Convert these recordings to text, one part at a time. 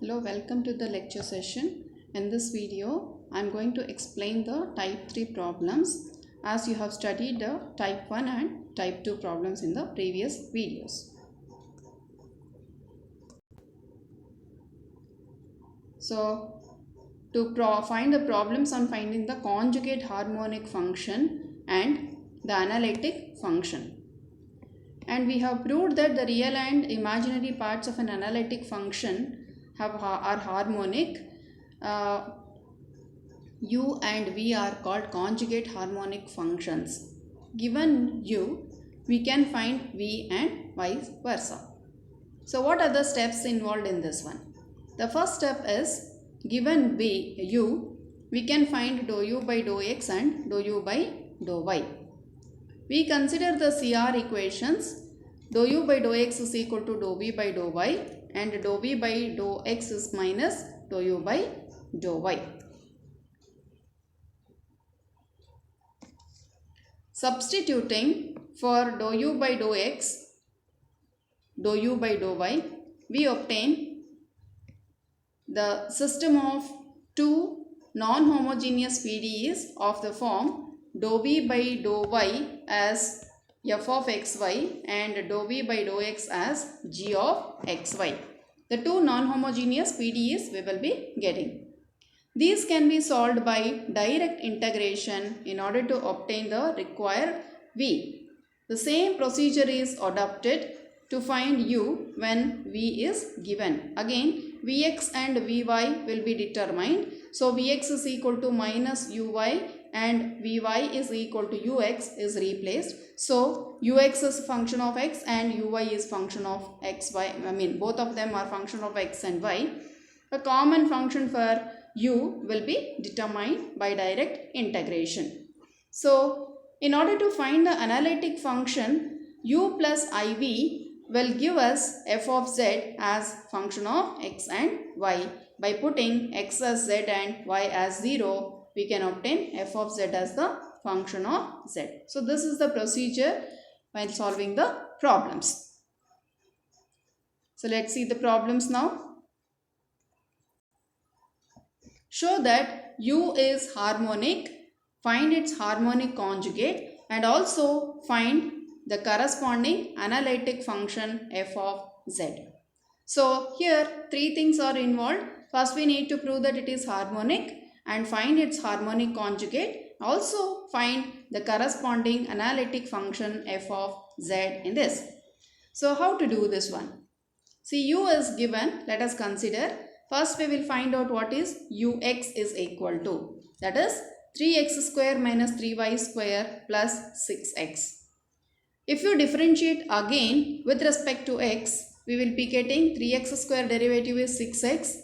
Hello, welcome to the lecture session. In this video, I am going to explain the type 3 problems as you have studied the type 1 and type 2 problems in the previous videos. So, to find the problems on finding the conjugate harmonic function and the analytic function. And we have proved that the real and imaginary parts of an analytic function are harmonic. U and V are called conjugate harmonic functions. Given U, we can find V and vice versa. So what are the steps involved in this one? The first step is, given V, U, we can find dou U by dou X and dou U by dou Y. We consider the CR equations. Dou U by dou X is equal to dou V by dou Y, and dou V by dou X is minus dou U by dou Y. Substituting for dou U by dou X, dou U by dou Y, we obtain the system of two non-homogeneous PDEs of the form dou V by dou Y as f of xy and dou V by dou X as g of xy. The two non-homogeneous PDEs we will be getting. These can be solved by direct integration in order to obtain the required V. The same procedure is adopted to find U when V is given. Again, Vx and Vy will be determined. So, Vx is equal to minus Uy and Vy is equal to Ux is replaced. So, Ux is function of x and Uy is function of xy. Both of them are function of x and y. A common function for U will be determined by direct integration. So, in order to find the analytic function, U plus IV will give us f of z as function of x and y. By putting x as z and y as 0, we can obtain f of z as the function of z. So, this is the procedure while solving the problems. So, let's see the problems now. Show that U is harmonic, find its harmonic conjugate and also find the corresponding analytic function f of z. So here three things are involved. First we need to prove that it is harmonic and find its harmonic conjugate. Also find the corresponding analytic function f of z in this. So how to do this one? See, U is given. Let us consider. First we will find out what is Ux is equal to. That is 3x square minus 3y square plus 6x. If you differentiate again with respect to x, we will be getting 3x square derivative is 6x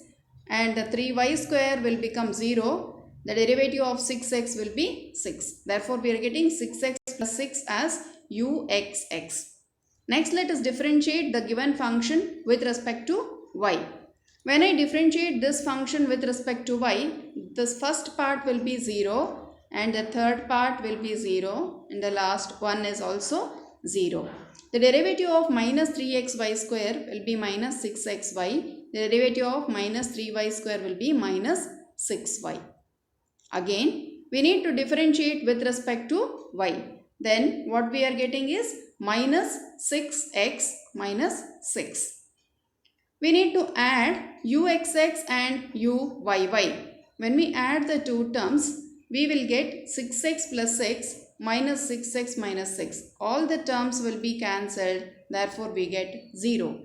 and the 3y square will become 0. The derivative of 6x will be 6. Therefore, we are getting 6x plus 6 as Uxx. Next, let us differentiate the given function with respect to y. When I differentiate this function with respect to y, this first part will be 0 and the third part will be 0 and the last one is also 0. The derivative of minus 3xy square will be minus 6xy. The derivative of minus 3y square will be minus 6y. Again, we need to differentiate with respect to y. Then what we are getting is minus 6x minus 6. We need to add Uxx and Uyy. When we add the two terms, we will get 6x plus 6 minus 6x minus 6. All the terms will be cancelled. Therefore, we get 0.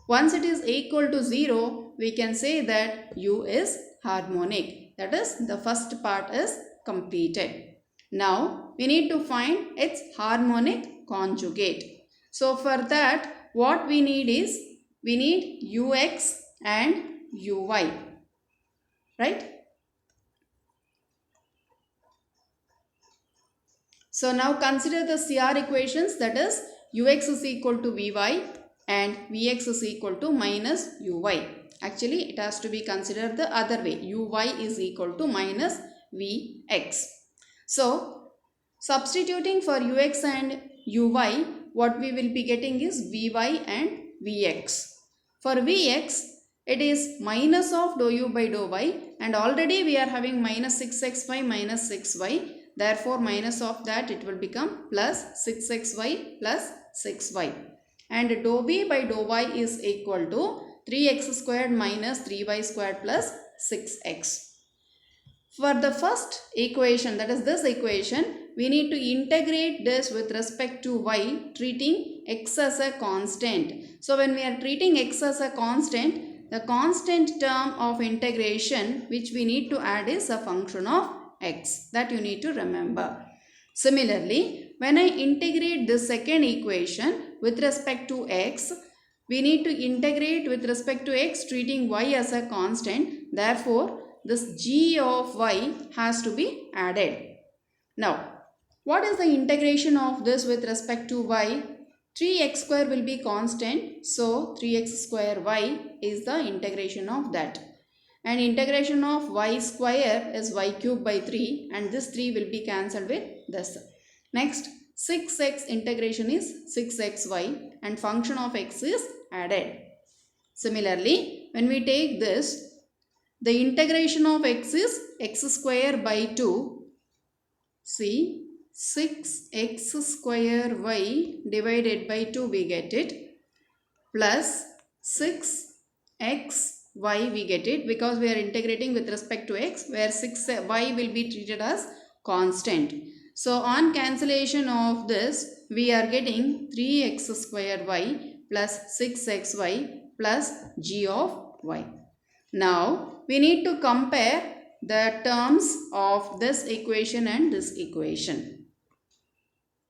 Once it is equal to 0, we can say that U is harmonic. That is, the first part is completed. Now, we need to find its harmonic conjugate. So, for that, what we need is, we need Ux and Uy, right? So now consider the CR equations, that is Ux is equal to Vy and Vx is equal to minus Uy. Actually, it has to be considered the other way. Uy is equal to minus Vx. So, substituting for Ux and Uy, what we will be getting is Vy and Vx. For Vx, it is minus of dou u by dou y, and already we are having minus 6xy minus 6y. Therefore, minus of that it will become plus 6xy plus 6y. And dou v by dou y is equal to 3x squared minus 3y squared plus 6x. For the first equation, that is this equation, we need to integrate this with respect to y, treating x as a constant. So when we are treating x as a constant, the constant term of integration which we need to add is a function of x. That you need to remember. Similarly, when I integrate the second equation with respect to x, we need to integrate with respect to x treating y as a constant. Therefore, this g of y has to be added. Now, what is the integration of this with respect to y? 3x square will be constant. So, 3x square y is the integration of that. And integration of y square is y cube by 3, and this 3 will be cancelled with this. Next, 6x integration is 6xy, and function of x is added. Similarly, when we take this, the integration of x is x square by 2. See, 6x square y divided by 2 we get it, plus 6x y we get it, because we are integrating with respect to x, where 6y will be treated as constant. So on cancellation of this, we are getting 3x square y plus 6xy plus g of y. Now we need to compare the terms of this equation and this equation.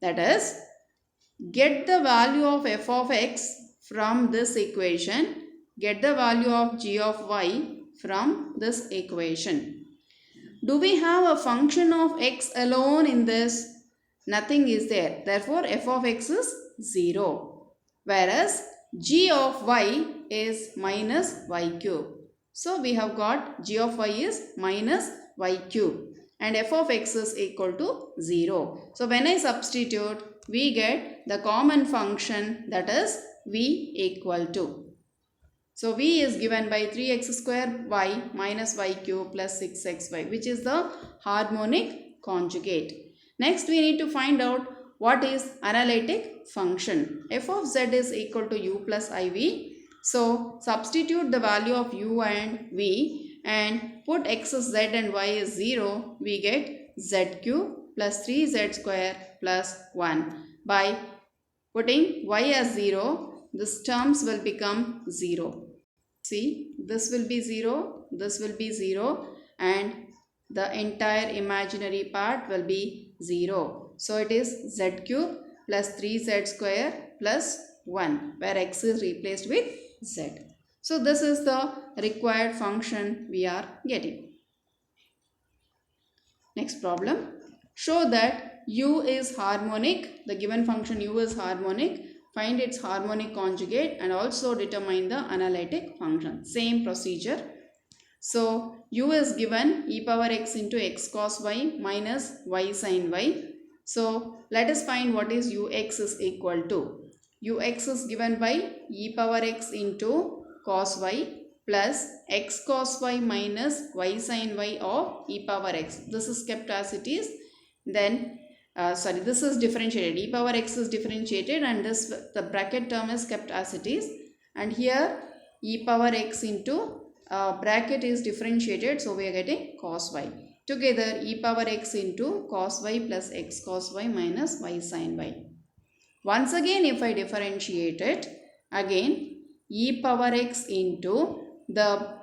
That is, get the value of f of x from this equation, get the value of g of y from this equation. Do we have a function of x alone in this? Nothing is there. Therefore, f of x is 0. Whereas g of y is minus y cube. So, we have got g of y is minus y cube and f of x is equal to 0. So, when I substitute, we get the common function, that is v equal to. So, v is given by 3x square y minus y cube plus 6xy, which is the harmonic conjugate. Next, we need to find out what is analytic function. F of z is equal to u plus iv. So, substitute the value of u and v and put x as z and y is 0. We get z cube plus 3z square plus 1. By putting y as 0, this terms will become 0. See, this will be 0, this will be 0, and the entire imaginary part will be 0. So, it is z cube plus 3z square plus 1, where x is replaced with z. So, this is the required function we are getting. Next problem. Show that u is harmonic. The given function u is harmonic. Find its harmonic conjugate and also determine the analytic function. Same procedure. So, u is given e power x into x cos y minus y sin y. So, let us find what is ux is equal to. Ux is given by e power x into cos y plus x cos y minus y sin y of e power x. This is kept as it is. Then this is differentiated. E power x is differentiated and this the bracket term is kept as it is. And here e power x into bracket is differentiated. So, we are getting cos y. Together e power x into cos y plus x cos y minus y sin y. Once again, if I differentiate it, again e power x into the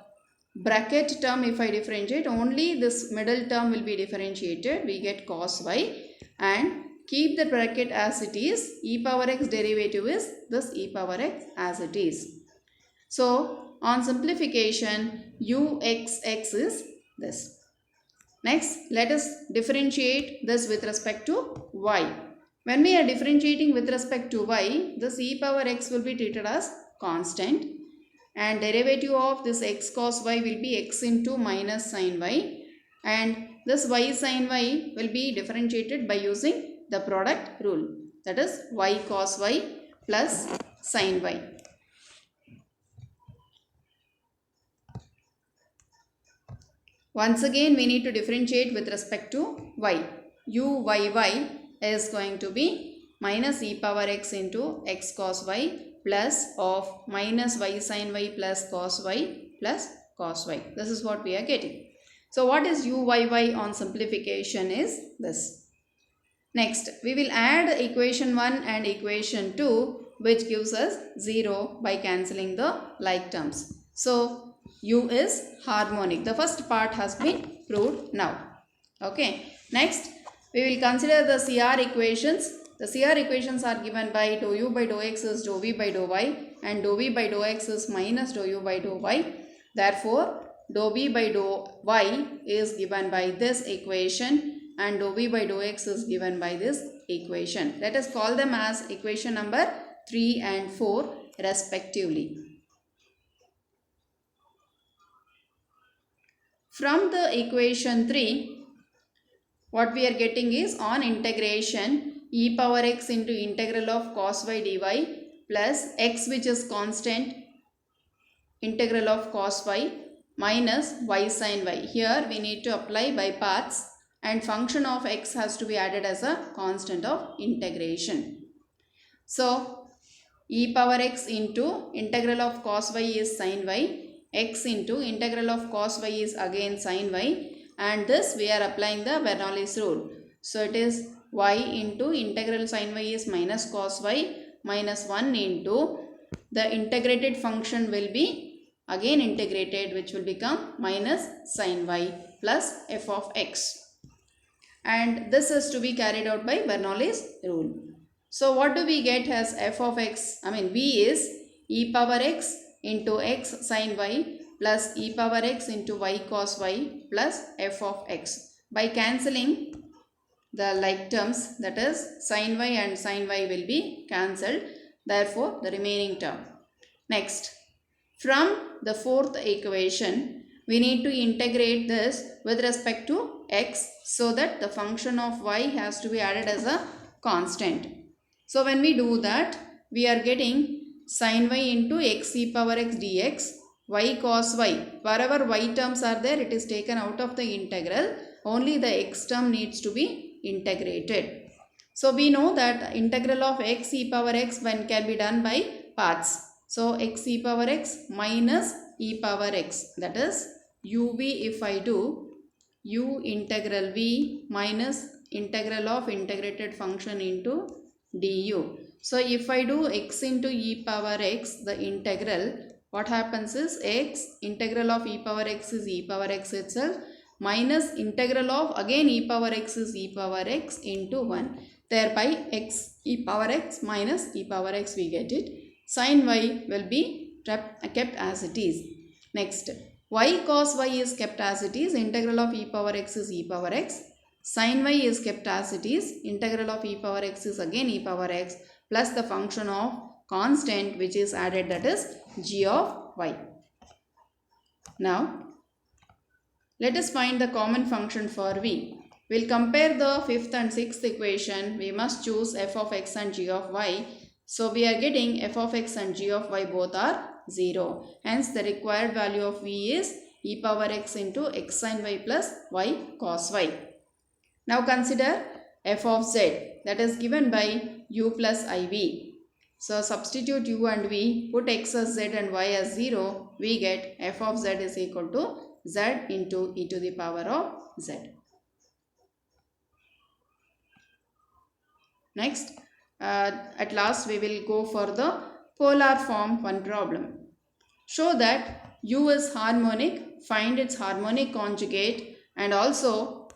bracket term, if I differentiate, only this middle term will be differentiated. We get cos y and keep the bracket as it is. E power x derivative is this e power x as it is. So, on simplification, uxx is this. Next, let us differentiate this with respect to y. When we are differentiating with respect to y, this e power x will be treated as constant and derivative of this x cos y will be x into minus sin y, and this y sin y will be differentiated by using the product rule, that is y cos y plus sin y. Once again we need to differentiate with respect to y. Uyy is going to be minus e power x into x cos y plus of minus y sin y plus cos y plus cos y. This is what we are getting. So what is uyy on simplification is this. Next, we will add equation 1 and equation 2, which gives us 0 by cancelling the like terms. So u is harmonic. The first part has been proved now. Okay. Next, we will consider the CR equations. The CR equations are given by dou u by dou x is dou v by dou y, and dou v by dou x is minus dou u by dou y. Therefore, dou v by dou y is given by this equation, and dou v by dou x is given by this equation. Let us call them as equation number 3 and 4 respectively. From the equation 3, what we are getting is on integration e power x into integral of cos y dy plus x, which is constant, integral of cos y minus y sin y. Here we need to apply by parts, and function of x has to be added as a constant of integration. So e power x into integral of cos y is sin y, x into integral of cos y is again sin y, and this we are applying the Bernoulli's rule. So it is y into integral sin y is minus cos y minus 1 into the integrated function will be again integrated, which will become minus sin y plus f of x. And this is to be carried out by Bernoulli's rule. So what do we get as f of x? V is e power x into x sin y plus e power x into y cos y plus f of x. By cancelling the like terms, that is sin y and sin y will be cancelled. Therefore, the remaining term. Next, from the fourth equation, we need to integrate this with respect to x, so that the function of y has to be added as a constant. So when we do that, we are getting sin y into x e power x dx, y cos y. Wherever y terms are there, it is taken out of the integral. Only the x term needs to be integrated. So we know that integral of x e power x when can be done by parts. So x e power x minus e power x, that is uv. If I do u integral v minus integral of integrated function into du. So if I do x into e power x, the integral, what happens is x integral of e power x is e power x itself minus integral of again e power x is e power x into 1. Thereby x e power x minus e power x we get it. Sin y will be kept as it is. Next, y cos y is kept as it is. Integral of e power x is e power x. Sin y is kept as it is. Integral of e power x is again e power x plus the function of constant which is added, that is g of y. Now, let us find the common function for v. We'll compare the fifth and sixth equation. We must choose f of x and g of y. So we are getting f of x and g of y both are 0. Hence the required value of v is e power x into x sin y plus y cos y. Now consider f of z, that is given by u plus iv. So substitute u and v, put x as z and y as 0. We get f of z is equal to z into e to the power of z. Next, at last we will go for the polar form one problem. Show that u is harmonic, find its harmonic conjugate and also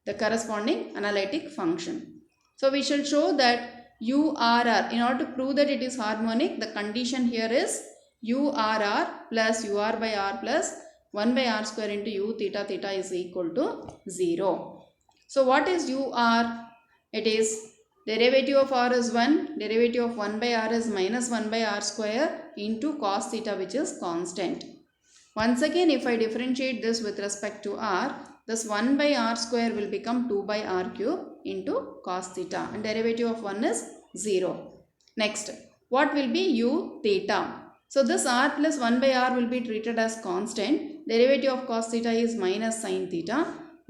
the corresponding analytic function. So we shall show that URR, in order to prove that it is harmonic, the condition here is URR plus UR by R plus 1 by R square into U theta theta is equal to 0. So what is UR? It is derivative of R is 1, derivative of 1 by R is minus 1 by R square into cos theta, which is constant. Once again, if I differentiate this with respect to R, this 1 by R square will become 2 by R cube into cos theta, and derivative of 1 is 0. Next, what will be U theta? So this r plus 1 by r will be treated as constant. Derivative of cos theta is minus sin theta.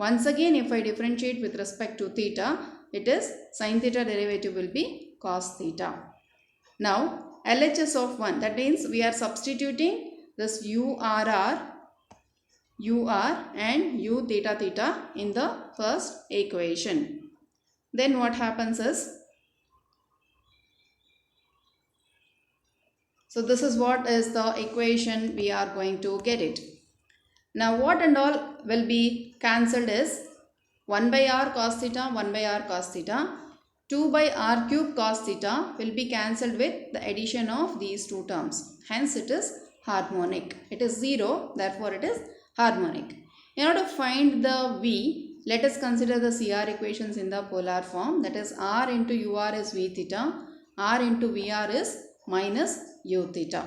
Once again, if I differentiate with respect to theta, it is sin theta derivative will be cos theta. Now LHS of 1, that means we are substituting this UR and U theta theta in the first equation. Then what happens is, so this is what is the equation we are going to get it. Now what and all will be cancelled is 1 by r cos theta, 1 by r cos theta. 2 by r cube cos theta will be cancelled with the addition of these two terms. Hence it is harmonic. It is 0, therefore it is harmonic. In order to find the v, let us consider the CR equations in the polar form. That is r into ur is v theta, r into vr is minus u theta.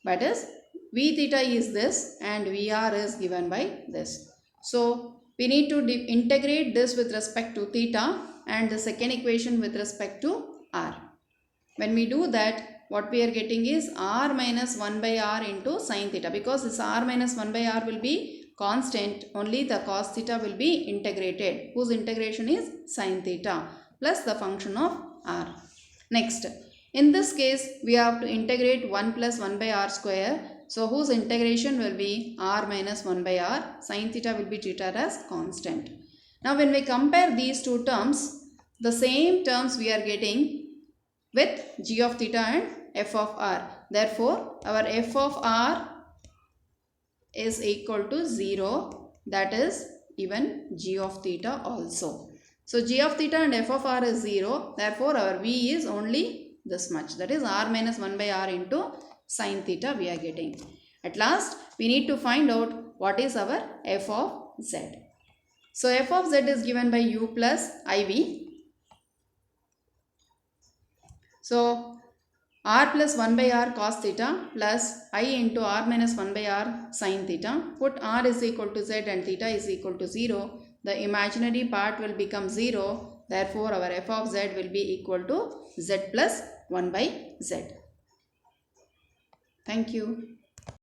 That is v theta is this and vr is given by this. So we need to integrate this with respect to theta and the second equation with respect to r. When we do that, what we are getting is r minus 1 by r into sin theta. Because this r minus 1 by r will be constant, only the cos theta will be integrated, whose integration is sin theta plus the function of r. Next, in this case, we have to integrate 1 plus 1 by r square. So whose integration will be r minus 1 by r. Sin theta will be treated as constant. Now when we compare these two terms, the same terms we are getting with g of theta and f of r. Therefore, our f of r is equal to 0. That is even g of theta also. So g of theta and f of r is 0. Therefore, our v is only this much. That is r minus 1 by r into sin theta we are getting. At last, we need to find out what is our f of z. So f of z is given by u plus iv. So r plus 1 by r cos theta plus I into r minus 1 by r sin theta. Put r is equal to z and theta is equal to 0. The imaginary part will become 0. Therefore, our f of z will be equal to z plus 1 by z. Thank you.